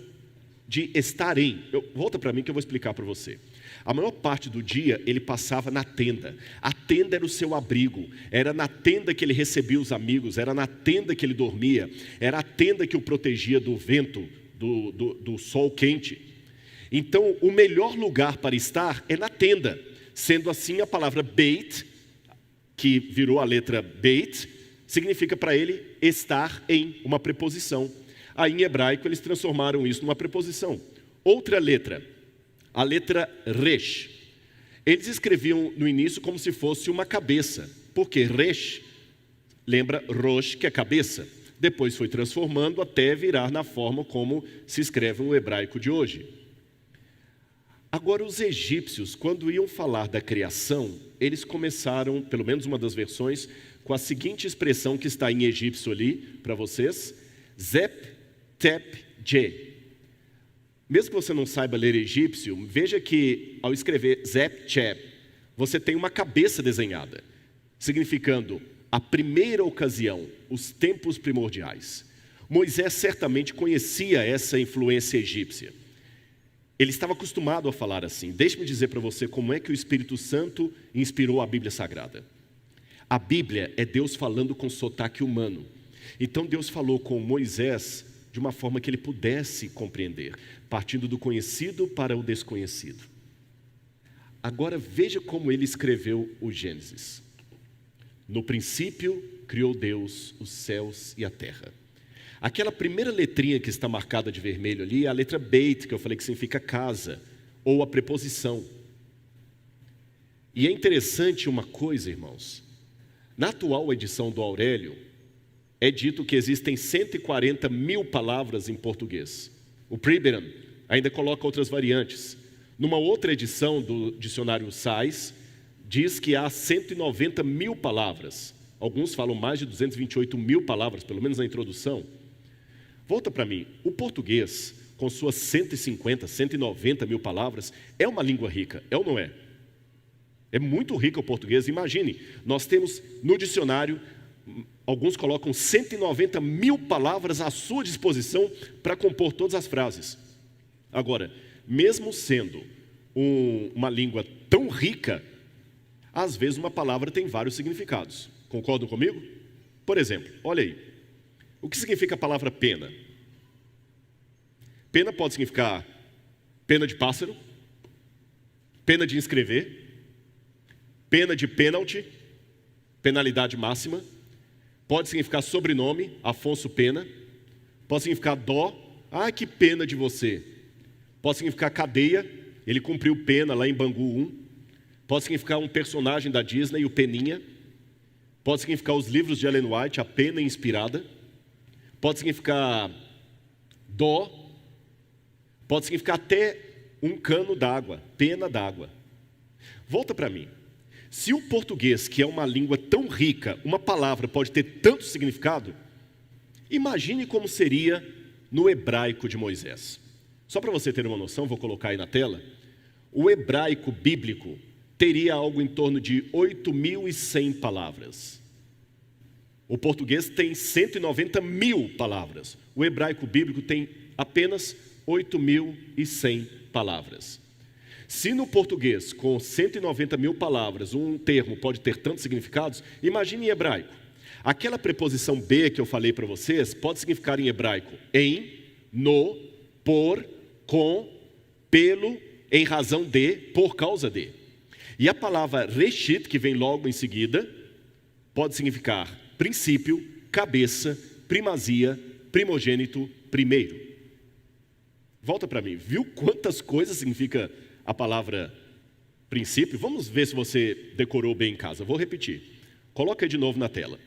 de estar em. Volta para mim que eu vou explicar para você. A maior parte do dia ele passava na tenda. A tenda era o seu abrigo. Era na tenda que ele recebia os amigos. Era na tenda que ele dormia. Era a tenda que o protegia do vento, do sol quente. Então, o melhor lugar para estar é na tenda. Sendo assim, a palavra Beit, que virou a letra Beit, significa para ele estar em, uma preposição. Aí em hebraico eles transformaram isso numa preposição. Outra letra, a letra Resh. Eles escreviam no início como se fosse uma cabeça, porque Resh lembra Rosh, que é cabeça. Depois foi transformando até virar na forma como se escreve no hebraico de hoje. Agora os egípcios, quando iam falar da criação, eles começaram, pelo menos uma das versões, com a seguinte expressão que está em egípcio ali, para vocês, Zep, Tep, Je. Mesmo que você não saiba ler egípcio, veja que ao escrever Zep, Chep, você tem uma cabeça desenhada, significando a primeira ocasião, os tempos primordiais. Moisés certamente conhecia essa influência egípcia. Ele estava acostumado a falar assim. Deixe-me dizer para você como é que o Espírito Santo inspirou a Bíblia Sagrada. A Bíblia é Deus falando com sotaque humano. Então Deus falou com Moisés de uma forma que ele pudesse compreender, partindo do conhecido para o desconhecido. Agora veja como ele escreveu o Gênesis. No princípio criou Deus os céus e a terra. Aquela primeira letrinha que está marcada de vermelho ali é a letra Beit, que eu falei que significa casa, ou a preposição. E é interessante uma coisa, irmãos. Na atual edição do Aurélio, é dito que existem 140 mil palavras em português. O Priberan ainda coloca outras variantes. Numa outra edição do dicionário Sais, diz que há 190 mil palavras. Alguns falam mais de 228 mil palavras, pelo menos na introdução. Volta para mim, o português, com suas 150, 190 mil palavras, é uma língua rica, é ou não é? É muito rico o português. Imagine, nós temos no dicionário, alguns colocam 190 mil palavras à sua disposição para compor todas as frases. Agora, mesmo sendo uma língua tão rica, às vezes uma palavra tem vários significados. Concordam comigo? Por exemplo, olha aí. O que significa a palavra pena? Pena pode significar pena de pássaro, pena de inscrever, pena de pênalti, penalidade máxima. Pode significar sobrenome, Afonso Pena. Pode significar dó, que pena de você. Pode significar cadeia, ele cumpriu pena lá em Bangu 1. Pode significar um personagem da Disney, o Peninha. Pode significar os livros de Ellen White, a pena inspirada. Pode significar dó. Pode significar até um cano d'água, pena d'água. Volta para mim. Se o português, que é uma língua tão rica, uma palavra pode ter tanto significado, imagine como seria no hebraico de Moisés. Só para você ter uma noção, vou colocar aí na tela. O hebraico bíblico teria algo em torno de 8.100 palavras. O português tem 190 mil palavras. O hebraico bíblico tem apenas 8.100 palavras. Se no português, com 190 mil palavras, um termo pode ter tantos significados, imagine em hebraico. Aquela preposição be que eu falei para vocês pode significar em hebraico em, no, por, com, pelo, em razão de, por causa de. E a palavra reshit, que vem logo em seguida, pode significar princípio, cabeça, primazia, primogênito, primeiro. Volta para mim, viu quantas coisas significa a palavra princípio? Vamos ver se você decorou bem em casa. Vou repetir. Coloca aí de novo na tela.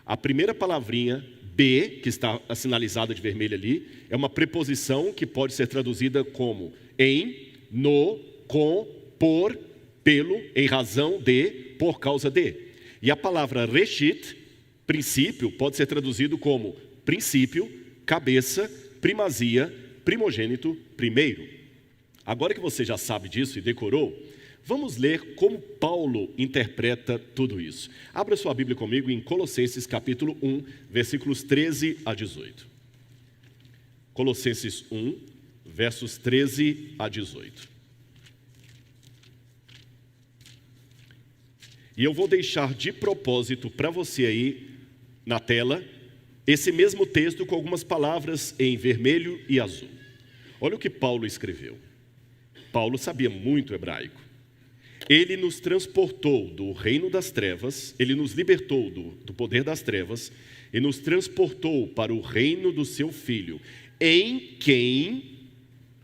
A primeira palavrinha, be, que está sinalizada de vermelho ali, é uma preposição que pode ser traduzida como em, no, com, por, pelo, em razão de, por causa de. E a palavra reshit, princípio, pode ser traduzido como princípio, cabeça, primazia, primogênito, primeiro. Agora que você já sabe disso e decorou, vamos ler como Paulo interpreta tudo isso. Abra sua Bíblia comigo em Colossenses capítulo 1, versículos 13 a 18. Colossenses 1, versos 13 a 18. E eu vou deixar de propósito para você aí na tela esse mesmo texto com algumas palavras em vermelho e azul. Olha o que Paulo escreveu. Paulo sabia muito hebraico. Ele nos transportou do reino das trevas, ele nos libertou do poder das trevas e nos transportou para o reino do seu Filho, em quem,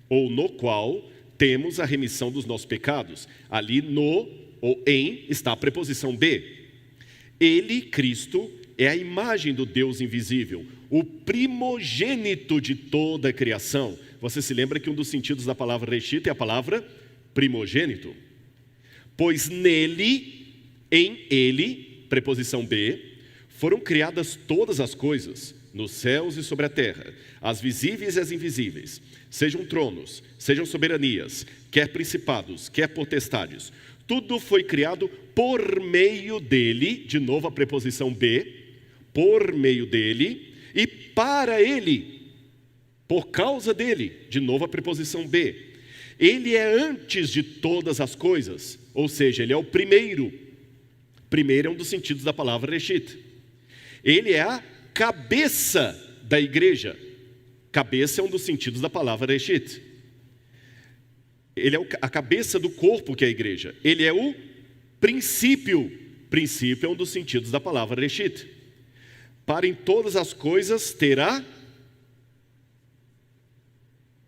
ou no qual, temos a remissão dos nossos pecados. Ali no ou em está a preposição be. Ele, Cristo, é a imagem do Deus invisível, o primogênito de toda a criação. Você se lembra que um dos sentidos da palavra reshit é a palavra primogênito? Pois nele, em ele, preposição be, foram criadas todas as coisas, nos céus e sobre a terra, as visíveis e as invisíveis, sejam tronos, sejam soberanias, quer principados, quer potestades. Tudo foi criado por meio dele, de novo a preposição be, por meio dele e para ele, por causa dele, de novo a preposição be. Ele é antes de todas as coisas, ou seja, ele é o primeiro. Primeiro é um dos sentidos da palavra reshit. Ele é a cabeça da igreja. Cabeça é um dos sentidos da palavra reshit. Ele é a cabeça do corpo que é a igreja. Ele é o princípio. Princípio é um dos sentidos da palavra reshit. Para em todas as coisas terá...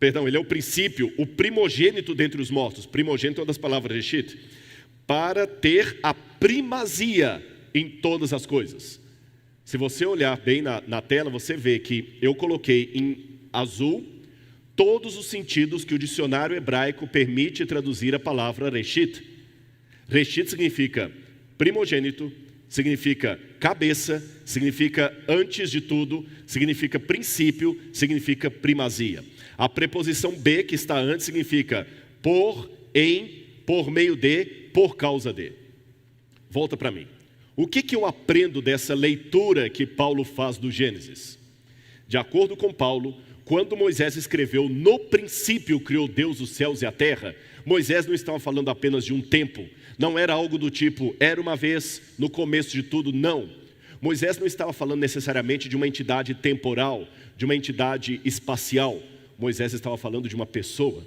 ele é o princípio, o primogênito dentre os mortos. Primogênito é uma das palavras reshit. Para ter a primazia em todas as coisas. Se você olhar bem na tela, você vê que eu coloquei em azul todos os sentidos que o dicionário hebraico permite traduzir a palavra reshit. Reshit significa primogênito, significa cabeça, significa antes de tudo, significa princípio, significa primazia. A preposição be, que está antes, significa por, em, por meio de, por causa de. Volta para mim. O que eu aprendo dessa leitura que Paulo faz do Gênesis? De acordo com Paulo, quando Moisés escreveu, no princípio criou Deus os céus e a terra, Moisés não estava falando apenas de um tempo, não era algo do tipo, era uma vez, no começo de tudo, não. Moisés não estava falando necessariamente de uma entidade temporal, de uma entidade espacial. Moisés estava falando de uma pessoa.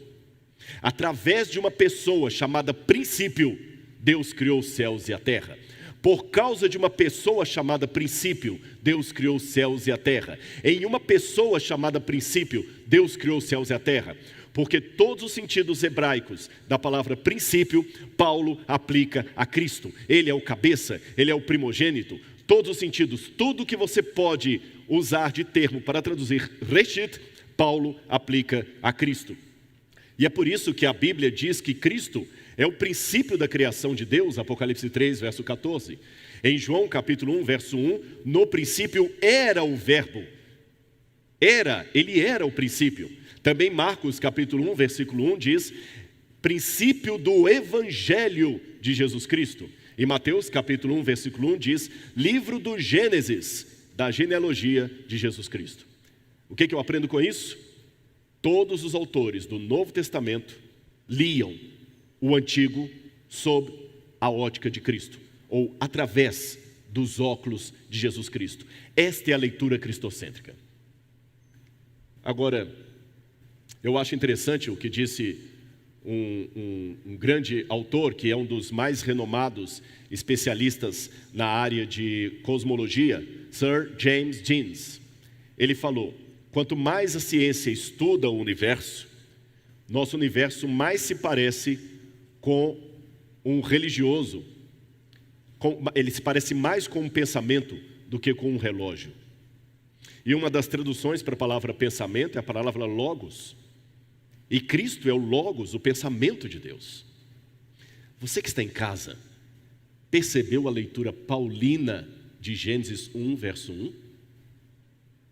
Através de uma pessoa chamada princípio, Deus criou os céus e a terra. Por causa de uma pessoa chamada princípio, Deus criou os céus e a terra. Em uma pessoa chamada princípio, Deus criou os céus e a terra. Porque todos os sentidos hebraicos da palavra princípio, Paulo aplica a Cristo. Ele é o cabeça, ele é o primogênito. Todos os sentidos, tudo que você pode usar de termo para traduzir Reshit, Paulo aplica a Cristo. E é por isso que a Bíblia diz que Cristo é o princípio da criação de Deus, Apocalipse 3, verso 14. Em João capítulo 1, verso 1, no princípio era o verbo. Ele era o princípio. Também Marcos capítulo 1, versículo 1 diz, princípio do evangelho de Jesus Cristo. E Mateus capítulo 1, versículo 1 diz, livro do Gênesis, da genealogia de Jesus Cristo. O que eu aprendo com isso? Todos os autores do Novo Testamento liam o Antigo sob a ótica de Cristo, ou através dos óculos de Jesus Cristo. Esta é a leitura cristocêntrica. Agora, eu acho interessante o que disse um grande autor, que é um dos mais renomados especialistas na área de cosmologia, Sir James Jeans. Ele falou, quanto mais a ciência estuda o universo, nosso universo mais se parece com um religioso, ele se parece mais com um pensamento do que com um relógio. E uma das traduções para a palavra pensamento é a palavra logos. E Cristo é o logos, o pensamento de Deus. Você que está em casa, percebeu a leitura paulina de Gênesis 1, verso 1?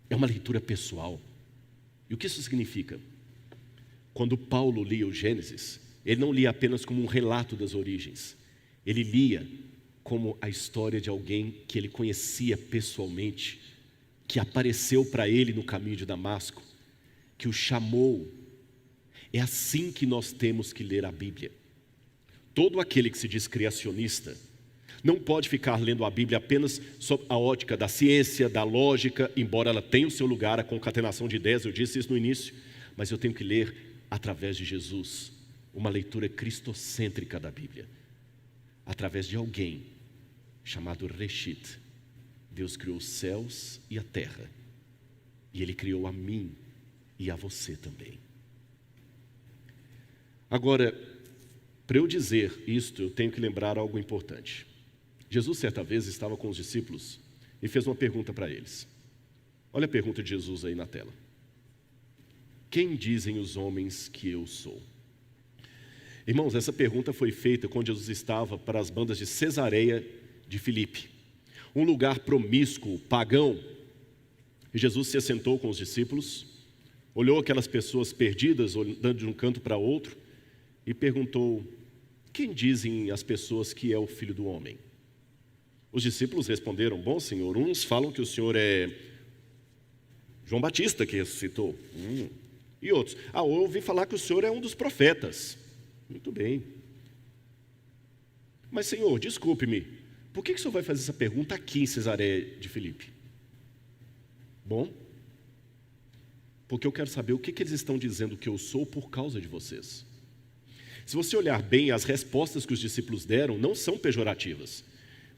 É uma leitura pessoal. E o que isso significa? Quando Paulo lia o Gênesis, ele não lia apenas como um relato das origens. Ele lia como a história de alguém que ele conhecia pessoalmente, que apareceu para ele no caminho de Damasco, que o chamou. É assim que nós temos que ler a Bíblia. Todo aquele que se diz criacionista não pode ficar lendo a Bíblia apenas sob a ótica da ciência, da lógica, embora ela tenha o seu lugar, a concatenação de ideias, eu disse isso no início, mas eu tenho que ler através de Jesus, uma leitura cristocêntrica da Bíblia, através de alguém chamado Reshit. Deus criou os céus e a terra, e Ele criou a mim e a você também. Agora, para eu dizer isto, eu tenho que lembrar algo importante. Jesus, certa vez, estava com os discípulos e fez uma pergunta para eles. Olha a pergunta de Jesus aí na tela. Quem dizem os homens que eu sou? Irmãos, essa pergunta foi feita quando Jesus estava para as bandas de Cesareia de Filipe, um lugar promíscuo, pagão. E Jesus se assentou com os discípulos, olhou aquelas pessoas perdidas, andando de um canto para outro, e perguntou, quem dizem as pessoas que é o Filho do Homem? Os discípulos responderam, bom Senhor, uns falam que o Senhor é João Batista que ressuscitou, e outros, eu ouvi falar que o Senhor é um dos profetas. Muito bem. Mas Senhor, desculpe-me, por que o Senhor vai fazer essa pergunta aqui em Cesareia de Filipe? Bom, porque eu quero saber o que eles estão dizendo que eu sou por causa de vocês. Se você olhar bem, as respostas que os discípulos deram não são pejorativas.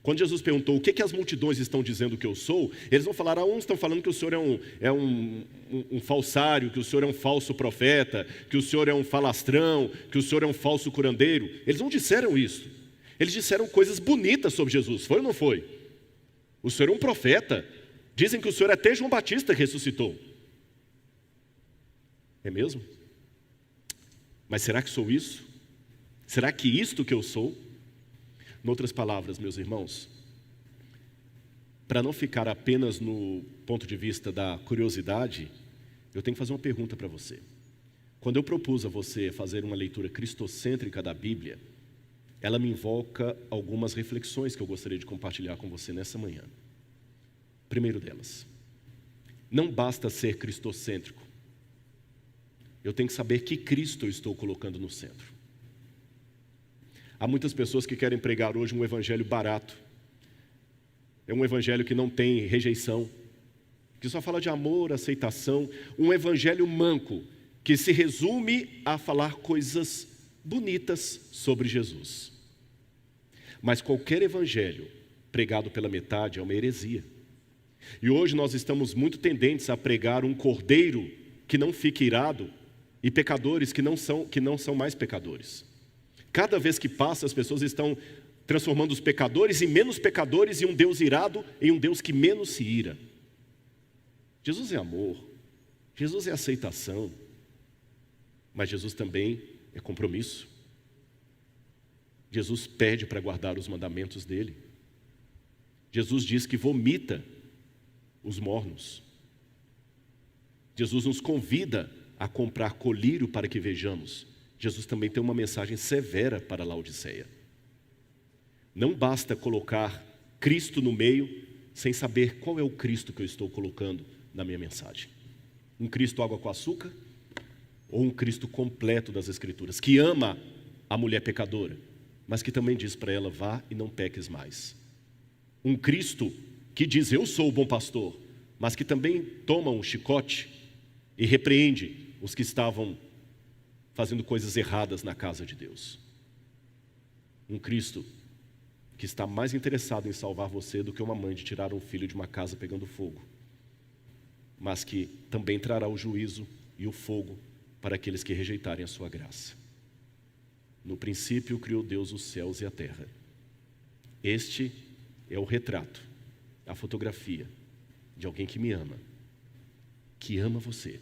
Quando Jesus perguntou o que as multidões estão dizendo que eu sou, eles não falaram, uns estão falando que o Senhor é um falsário, que o Senhor é um falso profeta, que o Senhor é um falastrão, que o Senhor é um falso curandeiro. Eles não disseram isso. Eles disseram coisas bonitas sobre Jesus, foi ou não foi? O Senhor é um profeta. Dizem que o Senhor é até João Batista que ressuscitou. É mesmo? Mas será que sou isso? Será que isto que eu sou? Em outras palavras, meus irmãos, para não ficar apenas no ponto de vista da curiosidade, eu tenho que fazer uma pergunta para você. Quando eu propus a você fazer uma leitura cristocêntrica da Bíblia, ela me invoca algumas reflexões que eu gostaria de compartilhar com você nessa manhã. Primeiro delas, não basta ser cristocêntrico. Eu tenho que saber que Cristo eu estou colocando no centro. Há muitas pessoas que querem pregar hoje um evangelho barato. É um evangelho que não tem rejeição, que só fala de amor, aceitação. Um evangelho manco, que se resume a falar coisas bonitas sobre Jesus. Mas qualquer evangelho pregado pela metade é uma heresia. E hoje nós estamos muito tendentes a pregar um cordeiro que não fique irado e pecadores que não são mais pecadores. Cada vez que passa, as pessoas estão transformando os pecadores em menos pecadores e um Deus irado em um Deus que menos se ira. Jesus é amor, Jesus é aceitação, mas Jesus também é compromisso. Jesus pede para guardar os mandamentos dele. Jesus diz que vomita os mornos. Jesus nos convida a comprar colírio para que vejamos. Jesus também tem uma mensagem severa para Laodiceia. Não basta colocar Cristo no meio sem saber qual é o Cristo que eu estou colocando na minha mensagem. Um Cristo água com açúcar ou um Cristo completo das Escrituras, que ama a mulher pecadora, mas que também diz para ela, vá e não peques mais. Um Cristo que diz, eu sou o bom pastor, mas que também toma um chicote e repreende os que estavam fazendo coisas erradas na casa de Deus. Um Cristo que está mais interessado em salvar você do que uma mãe de tirar um filho de uma casa pegando fogo, mas que também trará o juízo e o fogo para aqueles que rejeitarem a sua graça. No princípio criou Deus os céus e a terra. Este é o retrato, a fotografia de alguém que me ama, que ama você